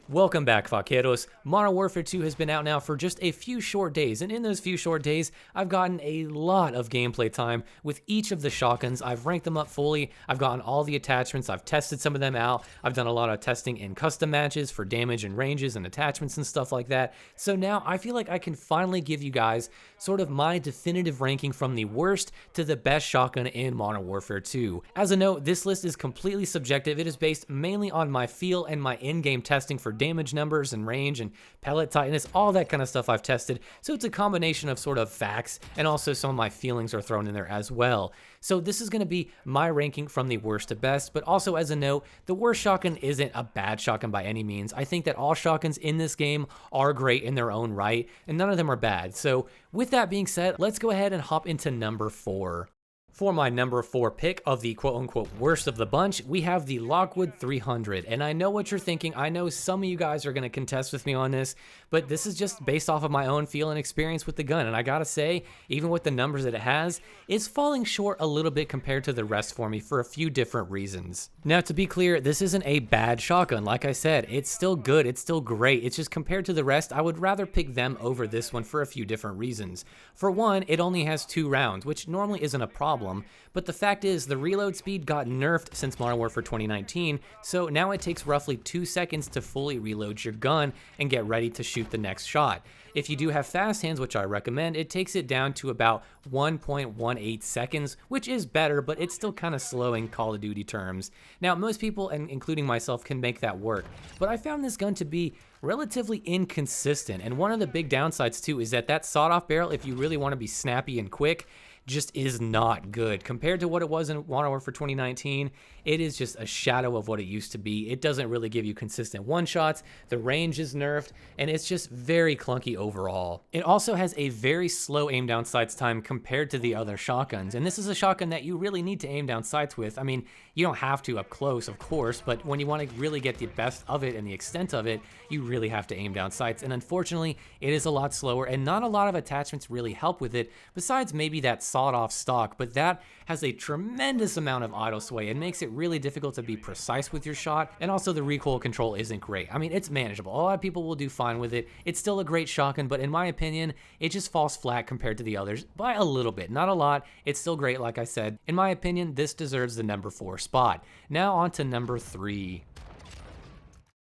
Welcome back, vaqueros. Modern Warfare 2 has been out now for just a few short days, and in those few short days, I've gotten a lot of gameplay time with each of the shotguns. I've ranked them up fully, I've gotten all the attachments, I've tested some of them out, I've done a lot of testing in custom matches for damage and ranges and attachments and stuff like that. So now I feel like I can finally give you guys sort of my definitive ranking from the worst to the best shotgun in Modern Warfare 2. As a note, this list is completely subjective. It is based mainly on my feel and my in-game testing for damage numbers and range and pellet tightness, all that kind of stuff I've tested. So it's a combination of sort of facts and also some of my feelings are thrown in there as well. So this is going to be my ranking from the worst to best, but also as a note, the worst shotgun isn't a bad shotgun by any means. I think that all shotguns in this game are great in their own right, and none of them are bad. So with that being said, let's go ahead and hop into number 4. For my number 4 pick of the quote-unquote worst of the bunch, we have the Lockwood 300. And I know what you're thinking. I know some of you guys are going to contest with me on this, but this is just based off of my own feel and experience with the gun. And I gotta say, even with the numbers that it has, it's falling short a little bit compared to the rest for me for a few different reasons. Now, to be clear, this isn't a bad shotgun. Like I said, it's still good. It's still great. It's just compared to the rest, I would rather pick them over this one for a few different reasons. For one, it only has 2 rounds, which normally isn't a problem. But the fact is, the reload speed got nerfed since Modern Warfare 2019, so now it takes roughly 2 seconds to fully reload your gun and get ready to shoot the next shot. If you do have fast hands, which I recommend, it takes it down to about 1.18 seconds, which is better, but it's still kind of slow in Call of Duty terms. Now, most people, and including myself, can make that work, but I found this gun to be relatively inconsistent, and one of the big downsides too is that sawed-off barrel, if you really want to be snappy and quick, just is not good. Compared to what it was in Modern Warfare 2019, it is just a shadow of what it used to be. It doesn't really give you consistent one-shots, the range is nerfed, and it's just very clunky overall. It also has a very slow aim down sights time compared to the other shotguns, and this is a shotgun that you really need to aim down sights with. I mean, you don't have to up close, of course, but when you want to really get the best of it and the extent of it, you really have to aim down sights, and unfortunately, it is a lot slower, and not a lot of attachments really help with it, besides maybe that sawed-off stock, but that has a tremendous amount of idle sway and makes it really difficult to be precise with your shot, and also the recoil control isn't great. I mean, it's manageable. A lot of people will do fine with it. It's still a great shotgun, but in my opinion, it just falls flat compared to the others by a little bit. Not a lot. It's still great, like I said. In my opinion, this deserves the number 4 spot. Now on to number 3.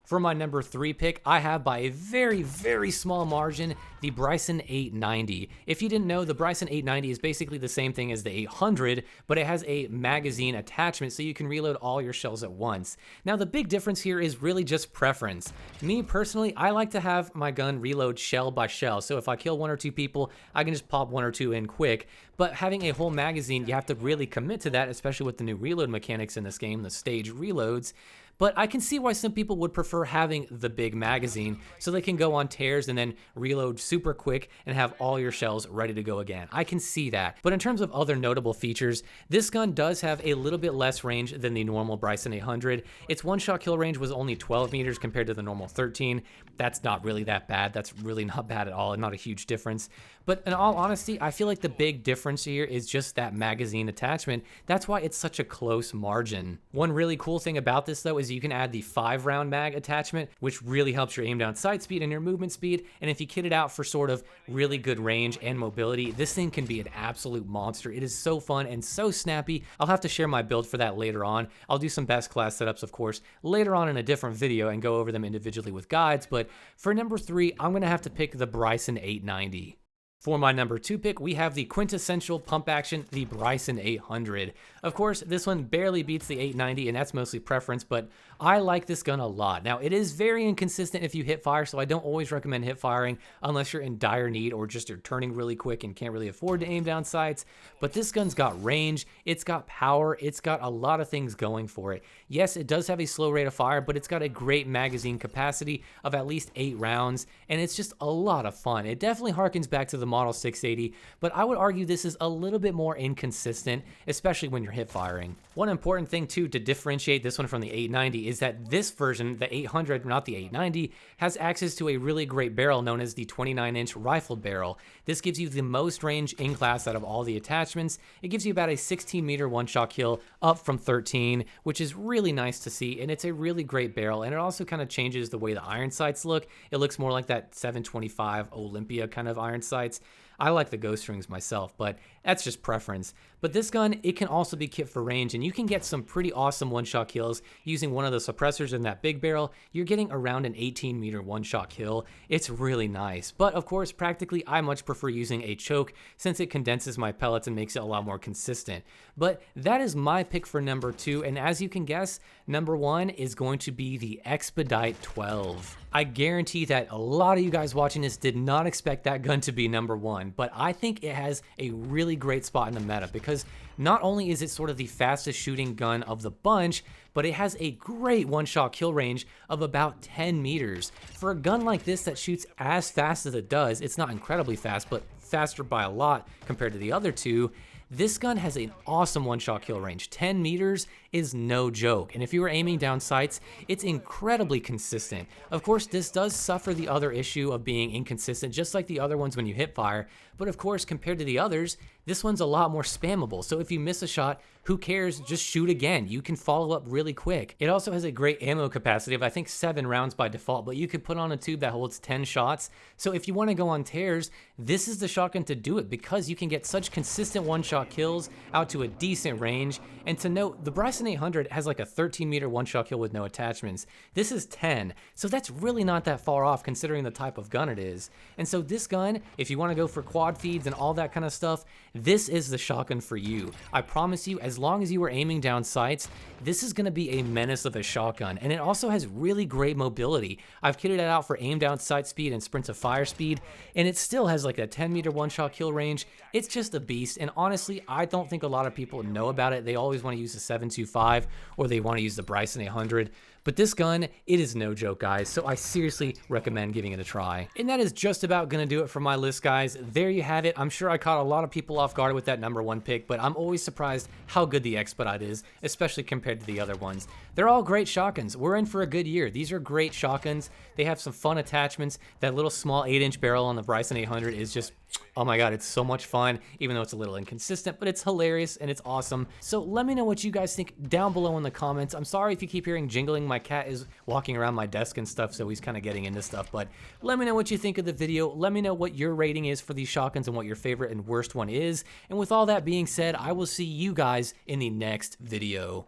For my number 3 pick, I have by a very, very small margin, the Bryson 890. If you didn't know, the Bryson 890 is basically the same thing as the 800, but it has a magazine attachment so you can reload all your shells at once. Now, the big difference here is really just preference. Me, personally, I like to have my gun reload shell by shell, so if I kill 1 or 2 people, I can just pop 1 or 2 in quick. But having a whole magazine, you have to really commit to that, especially with the new reload mechanics in this game, the stage reloads. But I can see why some people would prefer having the big magazine so they can go on tears and then reload super quick and have all your shells ready to go again. I can see that. But in terms of other notable features, this gun does have a little bit less range than the normal Bryson 800. Its one-shot kill range was only 12 meters compared to the normal 13. That's not really that bad. That's really not bad at all and not a huge difference. But in all honesty, I feel like the big difference here is just that magazine attachment. That's why it's such a close margin. One really cool thing about this though is you can add the 5-round mag attachment, which really helps your aim down sight speed and your movement speed. And if you kit it out for sort of really good range and mobility, this thing can be an absolute monster. It is so fun and so snappy. I'll have to share my build for that later on. I'll do some best class setups, of course, later on in a different video and go over them individually with guides. But for number 3, I'm going to have to pick the Bryson 890. For my number 2 pick, we have the quintessential pump action, the Bryson 800. Of course, this one barely beats the 890, and that's mostly preference, but I like this gun a lot. Now, it is very inconsistent if you hip fire, so I don't always recommend hip firing unless you're in dire need or just you're turning really quick and can't really afford to aim down sights. But this gun's got range, it's got power, it's got a lot of things going for it. Yes, it does have a slow rate of fire, but it's got a great magazine capacity of at least 8 rounds, and it's just a lot of fun. It definitely harkens back to the Model 680, but I would argue this is a little bit more inconsistent, especially when you're hip firing. One important thing too to differentiate this one from the 890 is that this version, the 800, not the 890, has access to a really great barrel known as the 29-inch rifled barrel. This gives you the most range in class out of all the attachments. It gives you about a 16-meter one-shot kill up from 13, which is really nice to see, and it's a really great barrel, and it also kind of changes the way the iron sights look. It looks more like that 725 Olympia kind of iron sights. I like the ghost rings myself, but that's just preference. But this gun, it can also be kit for range, and you can get some pretty awesome one-shot kills using one of the suppressors in that big barrel. You're getting around an 18-meter one-shot kill. It's really nice. But of course, practically, I much prefer using a choke since it condenses my pellets and makes it a lot more consistent. But that is my pick for number 2, and as you can guess, number 1 is going to be the Expedite 12. I guarantee that a lot of you guys watching this did not expect that gun to be number 1, but I think it has a really great spot in the meta because not only is it sort of the fastest shooting gun of the bunch, but it has a great one-shot kill range of about 10 meters. For a gun like this that shoots as fast as it does, it's not incredibly fast, but faster by a lot compared to the other two, this gun has an awesome one-shot kill range. 10 meters is no joke, and if you were aiming down sights, it's incredibly consistent. Of course, this does suffer the other issue of being inconsistent, just like the other ones when you hit fire, but of course, compared to the others, this one's a lot more spammable, so if you miss a shot, who cares? Just shoot again. You can follow up really quick. It also has a great ammo capacity of I think 7 rounds by default, but you could put on a tube that holds 10 shots, so if you want to go on tears, this is the shotgun to do it because you can get such consistent one-shot kills out to a decent range. And to note, the Bryson 800 has like a 13-meter one-shot kill with no attachments. This is 10, so that's really not that far off considering the type of gun it is. And so this gun, if you want to go for quad feeds and all that kind of stuff, this is the shotgun for you. I promise you, as long as you are aiming down sights, this is going to be a menace of a shotgun, and it also has really great mobility. I've kitted it out for aim down sight speed and sprint to fire speed, and it still has like a 10-meter one-shot kill range. It's just a beast, and honestly, I don't think a lot of people know about it. They always want to use the 725 or they want to use the Bryson 800. But this gun, it is no joke, guys, so I seriously recommend giving it a try. And that is just about gonna do it for my list, guys. There you have it. I'm sure I caught a lot of people off guard with that number 1 pick, but I'm always surprised how good the Expedite is, especially compared to the other ones. They're all great shotguns. We're in for a good year. These are great shotguns. They have some fun attachments. That little small 8-inch barrel on the Bryson 800 is just, oh my god, it's so much fun, even though it's a little inconsistent, but it's hilarious and it's awesome. So let me know what you guys think down below in the comments. I'm sorry if you keep hearing jingling. My cat is walking around my desk and stuff, so he's kind of getting into stuff, but let me know what you think of the video. Let me know what your rating is for these shotguns and what your favorite and worst one is. And with all that being said, I will see you guys in the next video.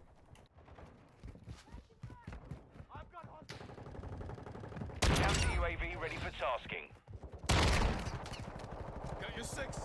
Counter UAV ready for tasking. Got your 6.